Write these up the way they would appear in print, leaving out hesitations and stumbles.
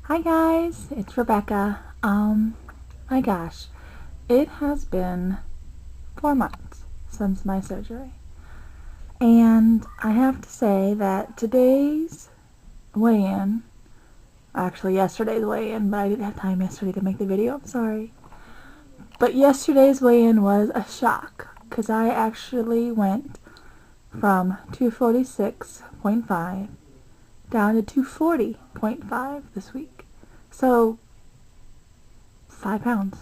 Hi guys, it's Rebecca. My gosh, it has been 4 months since my surgery. And I have to say that today's weigh-in, actually yesterday's weigh-in, but I didn't have time yesterday to make the video, I'm sorry. But yesterday's weigh-in was a shock, because I actually went from 246.5 down to 240.5 this week. So 5 pounds.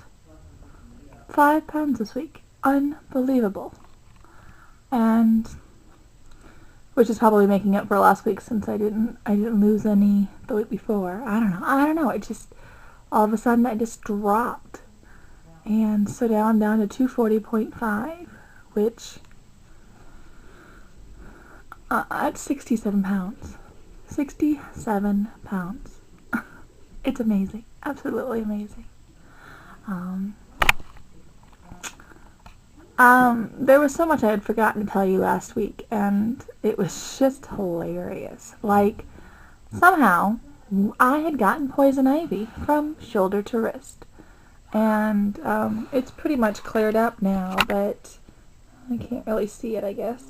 5 pounds this week. Unbelievable. And which is probably making up for last week since I didn't lose any the week before. I don't know. It just all of a sudden I just dropped. And so down to 240.5, which that's 67 pounds. 67 pounds. It's amazing. Absolutely amazing. There was so much I had forgotten to tell you last week, and it was just hilarious. Like, somehow, I had gotten poison ivy from shoulder to wrist. And, it's pretty much cleared up now, but I can't really see it, I guess.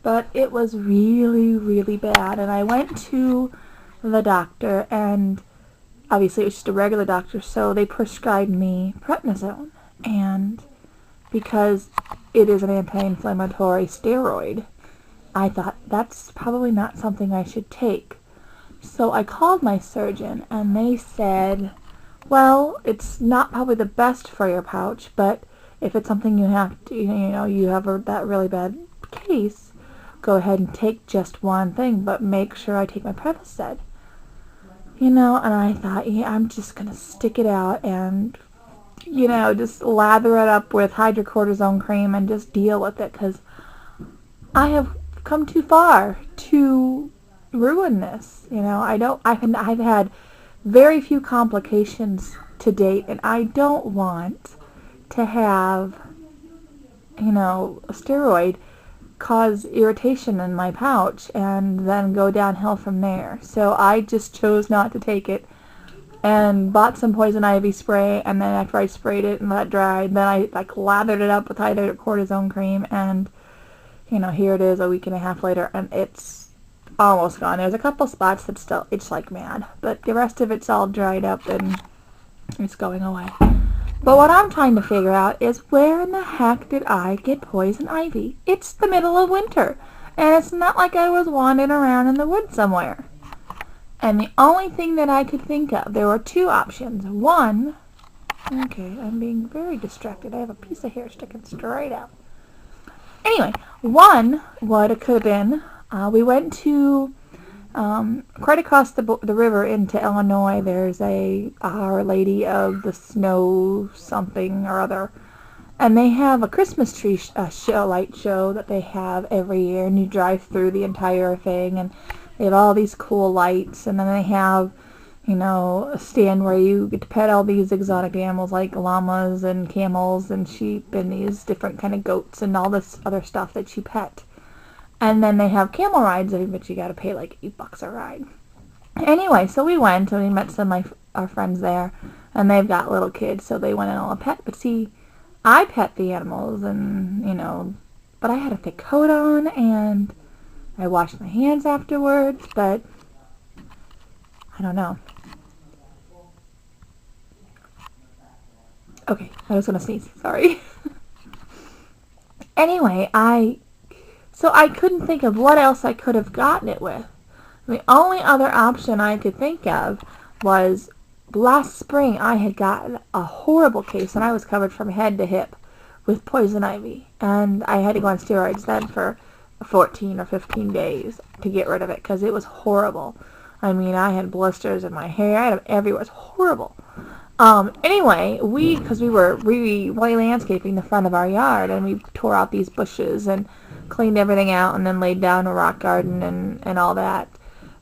But it was really, really bad, and I went to the doctor, and obviously it was just a regular doctor, so they prescribed me prednisone, and because it is an anti-inflammatory steroid, I thought that's probably not something I should take. So I called my surgeon, and they said, well, it's not probably the best for your pouch, but if it's something you have to, you have that really bad case, go ahead and take just one thing, but make sure I take my Prevacid. And I thought, yeah, I'm just going to stick it out and, just lather it up with hydrocortisone cream and just deal with it, because I have come too far to ruin this. I've had very few complications to date, and I don't want to have, a steroid cause irritation in my pouch and then go downhill from there. So I just chose not to take it and bought some poison ivy spray, and then after I sprayed it and let it dry, then I lathered it up with hydrocortisone cream, and here it is a week and a half later, and it's almost gone. There's a couple spots that still itch like mad, but the rest of it's all dried up and it's going away. But what I'm trying to figure out is, where in the heck did I get poison ivy? It's the middle of winter, and it's not like I was wandering around in the woods somewhere. And the only thing that I could think of, there were two options. One, okay, I'm being very distracted. I have a piece of hair sticking straight out. Anyway, one, what it could have been, we went to quite across the river into Illinois. There's a Our Lady of the Snow something or other, and they have a Christmas tree light show that they have every year, and you drive through the entire thing, and they have all these cool lights, and then they have a stand where you get to pet all these exotic animals like llamas and camels and sheep and these different kind of goats and all this other stuff that you pet. And then they have camel rides, but you got to pay like $8 a ride. Anyway, so we went and we met some of our friends there, and they've got little kids, so they went and all pet. But see, I pet the animals, and but I had a thick coat on, and I washed my hands afterwards. But I don't know. Okay, I was gonna sneeze. Sorry. Anyway, So I couldn't think of what else I could have gotten it with. The only other option I could think of was last spring I had gotten a horrible case, and I was covered from head to hip with poison ivy. And I had to go on steroids then for 14 or 15 days to get rid of it, because it was horrible. I mean, I had blisters in my hair. I had them everywhere. It was horrible. Anyway, because we were landscaping the front of our yard, and we tore out these bushes and cleaned everything out, and then laid down a rock garden and all that.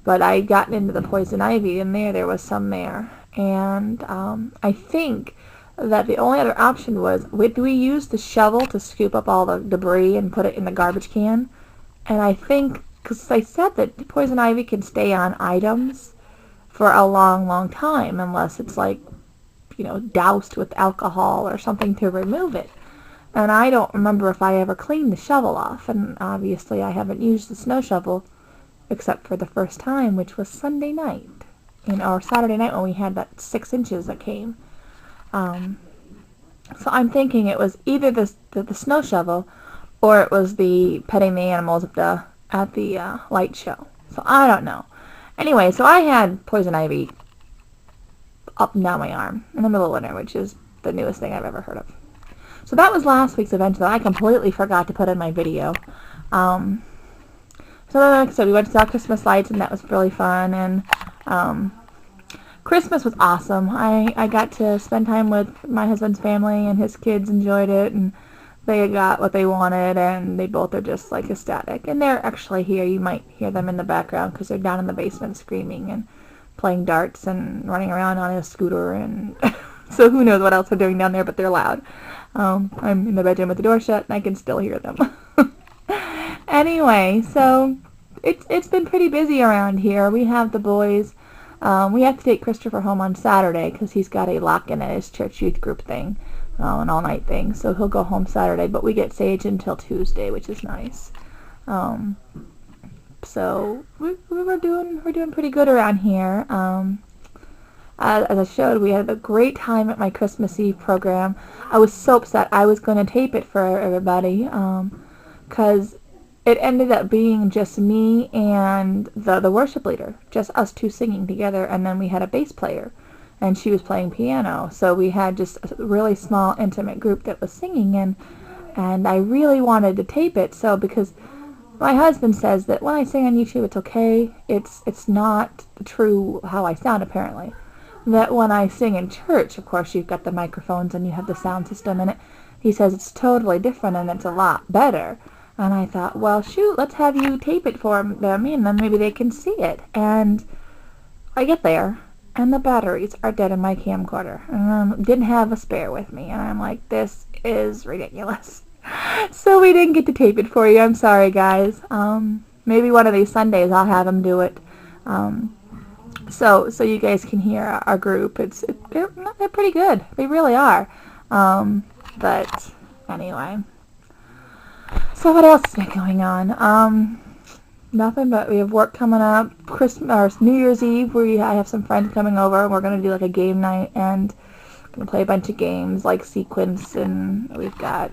But I had gotten into the poison ivy, and there was some there. And I think that the only other option was, do we use the shovel to scoop up all the debris and put it in the garbage can? And I think, because they said that poison ivy can stay on items for a long, long time unless it's like, doused with alcohol or something to remove it. And I don't remember if I ever cleaned the shovel off, and obviously I haven't used the snow shovel except for the first time, which was Sunday night, or Saturday night when we had that 6 inches that came. So I'm thinking it was either the snow shovel or it was the petting the animals at the light show. So I don't know. Anyway, so I had poison ivy up and down my arm in the middle of winter, which is the newest thing I've ever heard of. So that was last week's event that I completely forgot to put in my video. So like I said, we went to saw Christmas lights, and that was really fun. And Christmas was awesome. I got to spend time with my husband's family, and his kids enjoyed it, and they got what they wanted, and they both are just like ecstatic. And they're actually here. You might hear them in the background because they're down in the basement screaming and playing darts and running around on a scooter, and so who knows what else they're doing down there, but they're loud. I'm in the bedroom with the door shut, and I can still hear them. Anyway, so it's been pretty busy around here. We have the boys. We have to take Christopher home on Saturday because he's got a lock-in at his church youth group thing, an all-night thing. So he'll go home Saturday, but we get Sage until Tuesday, which is nice. So we're doing pretty good around here. As I showed, we had a great time at my Christmas Eve program. I was so upset. I was going to tape it for everybody because it ended up being just me and the worship leader, just us two singing together, and then we had a bass player, and she was playing piano. So we had just a really small, intimate group that was singing, and I really wanted to tape it, so because my husband says that when I sing on YouTube, it's okay. It's not true how I sound, apparently. That when I sing in church, of course, you've got the microphones and you have the sound system in it. He says it's totally different and it's a lot better. And I thought, well, shoot, let's have you tape it for them, and then maybe they can see it. And I get there, and the batteries are dead in my camcorder. And didn't have a spare with me. And I'm like, this is ridiculous. So we didn't get to tape it for you. I'm sorry, guys. Maybe one of these Sundays I'll have them do it. So you guys can hear our group. They're pretty good. They really are. But anyway. So what else has been going on? Nothing, but we have work coming up. Christmas or New Year's Eve, I have some friends coming over. We're gonna do like a game night and gonna play a bunch of games like Sequence, and we've got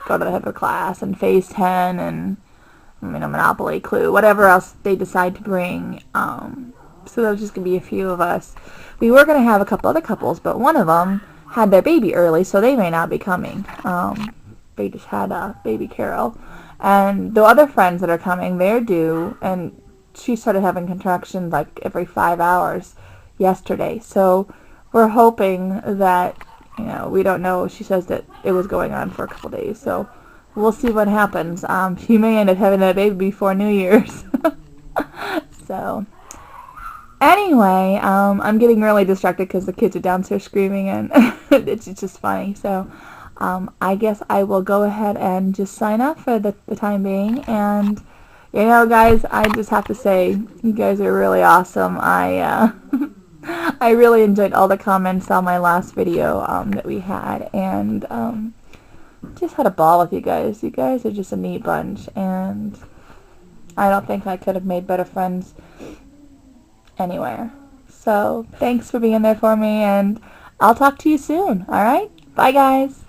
go to the head of class and Phase 10 and Monopoly, Clue, whatever else they decide to bring. So there's just gonna be a few of us. We were gonna have a couple other couples, but one of them had their baby early, so they may not be coming. They just had a baby Carol. And the other friends that are coming, they're due, and she started having contractions like every 5 hours yesterday. So we're hoping that, we don't know. She says that it was going on for a couple days, so we'll see what happens. She may end up having that baby before New Year's. So anyway, I'm getting really distracted because the kids are downstairs screaming, and it's just funny. So I guess I will go ahead and just sign off for the time being. And, guys, I just have to say, you guys are really awesome. I really enjoyed all the comments on my last video that we had. And just had a ball with you guys. You guys are just a neat bunch. And I don't think I could have made better friends anywhere. So, thanks for being there for me. And I'll talk to you soon. Alright? Bye, guys.